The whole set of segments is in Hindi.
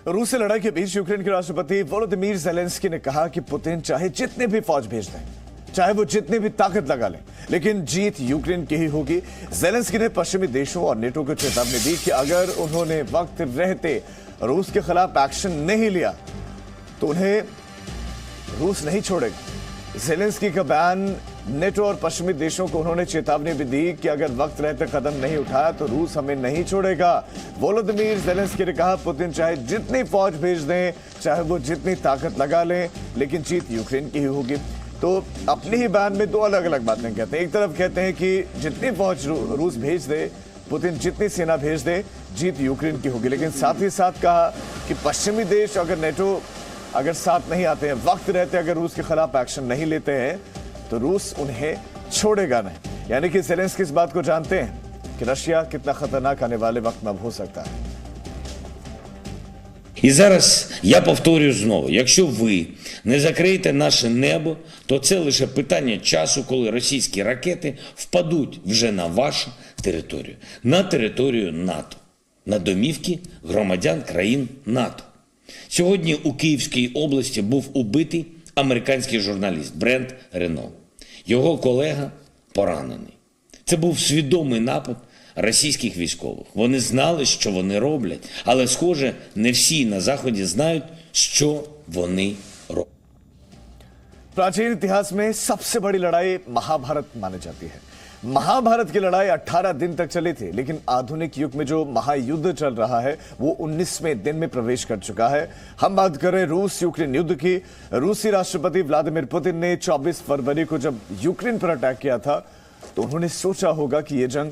रूस से लड़ाई के बीच यूक्रेन के राष्ट्रपति वोलोदिमीर ज़ेलेंस्की ने कहा कि पुतिन चाहे जितने भी फौज भेज दें, चाहे वो जितनी भी ताकत लगा लें, लेकिन जीत यूक्रेन की ही होगी। ज़ेलेंस्की ने पश्चिमी देशों और नेटो को चेतावनी दी कि अगर उन्होंने वक्त रहते रूस के खिलाफ एक्शन नहीं लिया तो उन्हें रूस नहीं छोड़ेगा। ज़ेलेंस्की का बयान नेटो और पश्चिमी देशों को उन्होंने चेतावनी भी दी कि अगर वक्त रहते कदम नहीं उठाया तो रूस हमें नहीं छोड़ेगा। वोलोदिमीर ज़ेलेंस्की ने कहा पुतिन चाहे जितनी फौज भेज दें, चाहे वो जितनी ताकत लगा लें, लेकिन जीत यूक्रेन की ही होगी। तो अपने ही बयान में दो अलग अलग बातें कहते हैं। एक तरफ कहते हैं कि जितनी फौज रूस भेज दे, पुतिन जितनी सेना भेज दे, जीत यूक्रेन की होगी, लेकिन साथ ही साथ कहा कि पश्चिमी देश अगर नेटो अगर साथ नहीं आते हैं, वक्त रहते अगर रूस के खिलाफ एक्शन नहीं लेते हैं तो रूस उन्हें छोड़ेगा नहीं। यानी कि ज़ेलेंस्की इस बात को जानते हैं कि रशिया कितना खतरनाक आने वाले वक्त में हो सकता है। І зараз я повторюю знову, якщо ви не закриєте наше небо, то це лише питання часу, коли російські ракети впадуть вже на вашу територію, на територію НАТО, на домівки громадян країн НАТО. Сьогодні у Київській області був убитий американський журналіст Брент Рено. Його колега поранений. Це був свідомий напад російських військових. Вони знали, що вони роблять, але, схоже, не всі на Заході знають, що вони роблять. प्राचीन इतिहास में सबसे बड़ी लड़ाई महाभारत मानी जाती है। महाभारत की लड़ाई 18 दिन तक चली थी, लेकिन आधुनिक युग में जो महायुद्ध चल रहा है वो 19वें दिन में प्रवेश कर चुका है। हम बात कर रहे हैं रूस यूक्रेन युद्ध की। रूसी राष्ट्रपति व्लादिमीर पुतिन ने 24 फरवरी को जब यूक्रेन पर अटैक किया था तो उन्होंने सोचा होगा कि ये जंग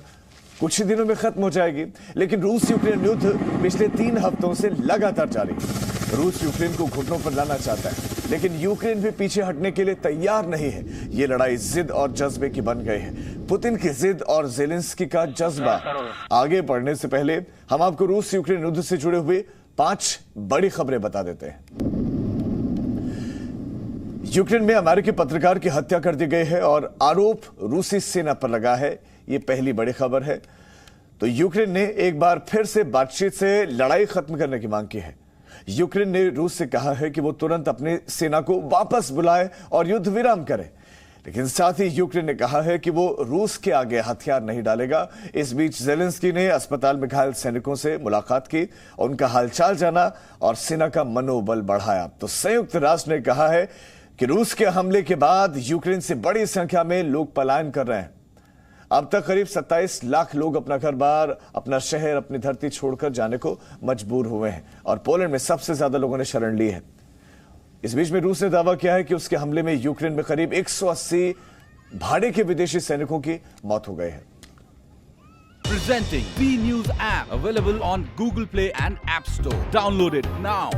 कुछ ही दिनों में खत्म हो जाएगी, लेकिन रूस यूक्रेन युद्ध पिछले 3 हफ्तों से लगातार जारी है। रूस यूक्रेन को घुटनों पर लाना चाहता है, लेकिन यूक्रेन भी पीछे हटने के लिए तैयार नहीं है। ये लड़ाई जिद और जज्बे की बन गई है। पुतिन की जिद और ज़ेलेंस्की का जज्बा। आगे बढ़ने से पहले हम आपको रूस यूक्रेन युद्ध से जुड़े हुए 5 बड़ी खबरें बता देते हैं। यूक्रेन में अमेरिकी पत्रकार की हत्या कर दी गई है और आरोप रूसी सेना पर लगा है। ये पहली बड़ी खबर है। तो यूक्रेन ने एक बार फिर से बातचीत से लड़ाई खत्म करने की मांग की है। यूक्रेन ने रूस से कहा है कि वो तुरंत अपनी सेना को वापस बुलाए और युद्ध विराम करे, लेकिन साथ ही यूक्रेन ने कहा है कि वो रूस के आगे हथियार नहीं डालेगा। इस बीच ज़ेलेंस्की ने अस्पताल में घायल सैनिकों से मुलाकात की, उनका हालचाल जाना और सेना का मनोबल बढ़ाया। तो संयुक्त राष्ट्र ने कहा है कि रूस के हमले के बाद यूक्रेन से बड़ी संख्या में लोग पलायन कर रहे हैं। अब तक करीब 27 लाख लोग अपना घर बार, अपना शहर, अपनी धरती छोड़कर जाने को मजबूर हुए हैं और पोलैंड में सबसे ज्यादा लोगों ने शरण ली है। इस बीच में रूस ने दावा किया है कि उसके हमले में यूक्रेन में करीब 180 भाड़े के विदेशी सैनिकों की मौत हो गई है। Presenting B News app available on Google Play and App Store. Download it now.